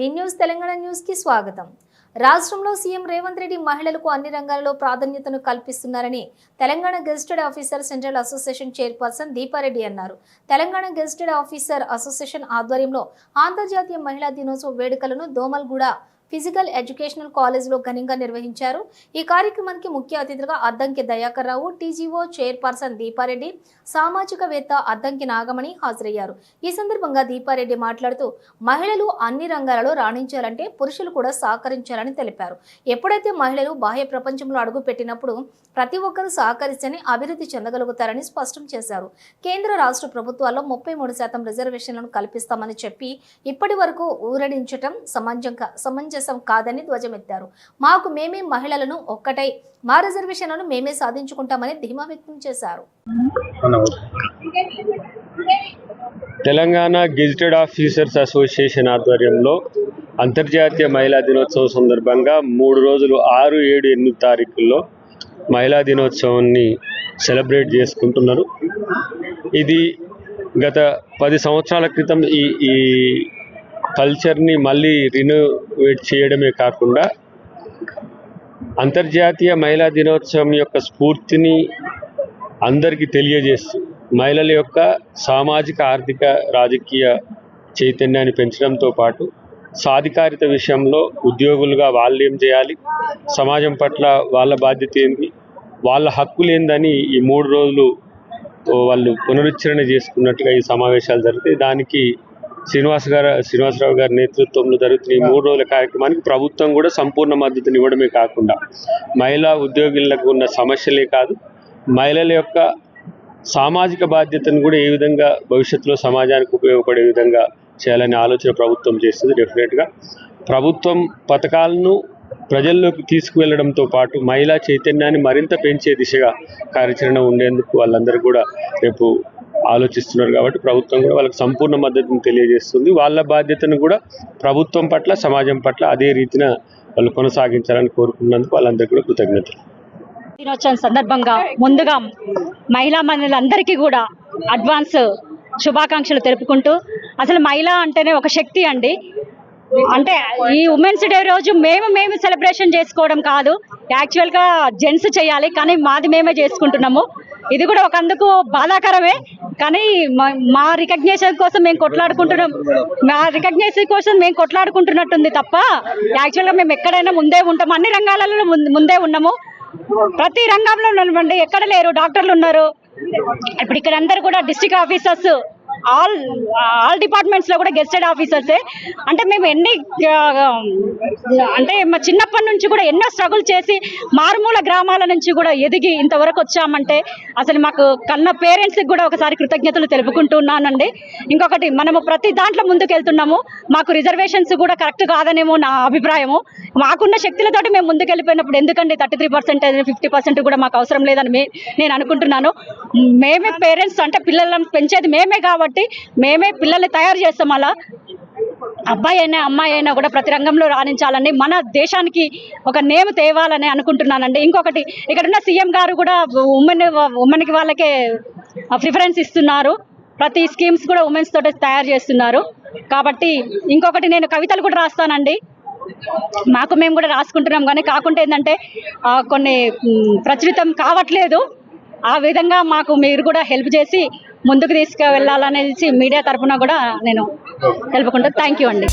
వి news Telangana news కి స్వాగతం. రాష్ట్రంలో సీఎం రేవంత్ రెడ్డి మహిళలకు అన్ని రంగాలలో ప్రాధాన్యతను కల్పిస్తున్నారని Telangana gazetted officer central association chairperson Deepa Reddy అన్నారు. తెలంగాణ గెజిటెడ్ ఆఫీసర్ అసోసియేషన్ ఆధ్వర్యంలో అంతర్జాతీయ మహిళా దినోత్సవ వేడుకలను దోమల్గూడ ఫిజికల్ ఎడ్యుకేషనల్ కాలేజ్లో ఘనంగా నిర్వహించారు. ఈ కార్యక్రమానికి ముఖ్య అతిథిగా అద్దంకి దయాకర్ రావు, టీజీఓ చైర్పర్సన్ దీపారెడ్డి, సామాజికవేత్త అద్దంకి నాగమణి హాజరయ్యారు. ఈ సందర్భంగా దీపారెడ్డి మాట్లాడుతూ మహిళలు అన్ని రంగాలలో రాణించాలంటే పురుషులు కూడా సహకరించాలని తెలిపారు. ఎప్పుడైతే మహిళలు బాహ్య ప్రపంచంలో అడుగు పెట్టినప్పుడు ప్రతి ఒక్కరూ సహకరిస్తేనే అభివృద్ధి చెందగలుగుతారని స్పష్టం చేశారు. కేంద్ర రాష్ట్ర ప్రభుత్వాల్లో 33% రిజర్వేషన్లను కల్పిస్తామని చెప్పి ఇప్పటి వరకు ఊరడించటం సమంజసం కాదని ధ్వజమెత్తారు. మాకు మేమే మహిళలను ఒక్కటై మా రిజర్వేషన్లను మేమే సాధించుకుంటామని ధీమా వ్యక్తం చేశారు. తెలంగాణ గెజిటెడ్ ఆఫీసర్స్ అసోసియేషన్ ఆధ్వర్యంలో అంతర్జాతీయ మహిళా దినోత్సవం సందర్భంగా 3 రోజులు 6, 7, 8 తారీఖుల్లో మహిళా దినోత్సవాన్ని సెలబ్రేట్ చేసుకుంటున్నారు. ఇది గత 10 సంవత్సరాల క్రితం ఈ కల్చర్ని మళ్ళీ రినోవేట్ చేయడమే కాకుండా అంతర్జాతీయ మహిళా దినోత్సవం యొక్క స్ఫూర్తిని అందరికీ తెలియజేస్తూ మహిళల యొక్క సామాజిక, ఆర్థిక, రాజకీయ చైతన్యాన్ని పెంచడంతో పాటు సాధికారిత విషయంలో ఉద్యోగులుగా వాళ్ళు ఏం చేయాలి, సమాజం పట్ల వాళ్ళ బాధ్యత ఏంటి, వాళ్ళ హక్కులు ఏందని ఈ 3 రోజులు వాళ్ళు పునరుచ్చరణ చేసుకున్నట్టుగా ఈ సమావేశాలు జరుగుతాయి. దానికి శ్రీనివాసరావు గారి నేతృత్వంలో జరుగుతున్న ఈ 3 రోజుల కార్యక్రమానికి ప్రభుత్వం కూడా సంపూర్ణ మద్దతుని ఇవ్వడమే కాకుండా మహిళా ఉద్యోగులకు ఉన్న సమస్యలే కాదు, మహిళల యొక్క సామాజిక బాధ్యతను కూడా ఏ విధంగా భవిష్యత్తులో సమాజానికి ఉపయోగపడే విధంగా చేయాలనే ఆలోచన ప్రభుత్వం చేస్తుంది. డెఫినెట్గా ప్రభుత్వం పథకాలను ప్రజల్లోకి తీసుకువెళ్ళడంతో పాటు మహిళా చైతన్యాన్ని మరింత పెంచే దిశగా కార్యాచరణ ఉండేందుకు వాళ్ళందరూ కూడా రేపు ఆలోచిస్తున్నారు. కాబట్టి ప్రభుత్వం కూడా వాళ్ళకి సంపూర్ణ మద్దతును తెలియజేస్తుంది. వాళ్ళ బాధ్యతను కూడా ప్రభుత్వం పట్ల, సమాజం పట్ల అదే రీతిన వాళ్ళు కొనసాగించాలని కోరుకున్నందుకు వాళ్ళందరికీ కూడా కృతజ్ఞతలు. దినోత్సవం సందర్భంగా ముందుగా మహిళా మహిళలందరికీ కూడా అడ్వాన్స్ శుభాకాంక్షలు తెలుపుకుంటూ, అసలు మహిళ అంటేనే ఒక శక్తి అండి. అంటే ఈ ఉమెన్స్ డే రోజు మేము సెలబ్రేషన్ చేసుకోవడం కాదు, యాక్చువల్గా జెంట్స్ చేయాలి, కానీ మాది మేమే చేసుకుంటున్నాము. ఇది కూడా ఒకందుకు బాధాకరమే, కానీ మా రికగ్నేషన్ కోసం మేము కొట్లాడుకుంటున్నట్టుంది తప్ప యాక్చువల్గా మేము ఎక్కడైనా ముందే ఉంటాము. అన్ని రంగాలలో ముందే ఉన్నాము. ప్రతి రంగంలో ఉన్నామండి, ఎక్కడ లేరు. డాక్టర్లు ఉన్నారు, ఇప్పుడు ఇక్కడ అందరు కూడా డిస్ట్రిక్ట్ ఆఫీసర్స్, ఆల్ డిపార్ట్మెంట్స్ లో కూడా గెస్టెడ్ ఆఫీసర్సే. అంటే మేము మా చిన్నప్పటి నుంచి కూడా ఎన్నో స్ట్రగుల్ చేసి మారుమూల గ్రామాల నుంచి కూడా ఎదిగి ఇంతవరకు వచ్చామంటే అసలు మాకు కన్న పేరెంట్స్కి కూడా ఒకసారి కృతజ్ఞతలు తెలుపుకుంటున్నానండి. ఇంకొకటి, మనము ప్రతి దాంట్లో ముందుకు వెళ్తున్నాము. మాకు రిజర్వేషన్స్ కూడా కరెక్ట్ కాదనేమో నా అభిప్రాయము. మాకున్న శక్తులతోటి మేము ముందుకు వెళ్ళిపోయినప్పుడు ఎందుకండి 33%, 50% కూడా మాకు అవసరం లేదని నేను అనుకుంటున్నాను. మేమే పేరెంట్స్, అంటే పిల్లలను పెంచేది మేమే కాబట్టి మేమే పిల్లల్ని తయారు చేస్తాం. అలా అబ్బాయి అయినా అమ్మాయి అయినా కూడా ప్రతి రంగంలో రాణించాలని, మన దేశానికి ఒక నేమ్ తేవాలని అనుకుంటున్నానండి. ఇంకొకటి, ఇక్కడ ఉన్న సీఎం గారు కూడా ఉమెన్కి వాళ్ళకే ప్రిఫరెన్స్ ఇస్తున్నారు. ప్రతి స్కీమ్స్ కూడా ఉమెన్స్ తోటి తయారు చేస్తున్నారు. కాబట్టి ఇంకొకటి, నేను కవితలు కూడా రాస్తానండి. మేము కూడా రాసుకుంటున్నాం, కానీ కాకుంటే ఏంటంటే కొన్ని ప్రచురితం కావట్లేదు. ఆ విధంగా మాకు మీరు కూడా హెల్ప్ చేసి ముందుకు తీసుకువెళ్ళాలనేసి మీడియా తరఫున కూడా నేను తెలుపుకుంటాను. థ్యాంక్ యూ అండి.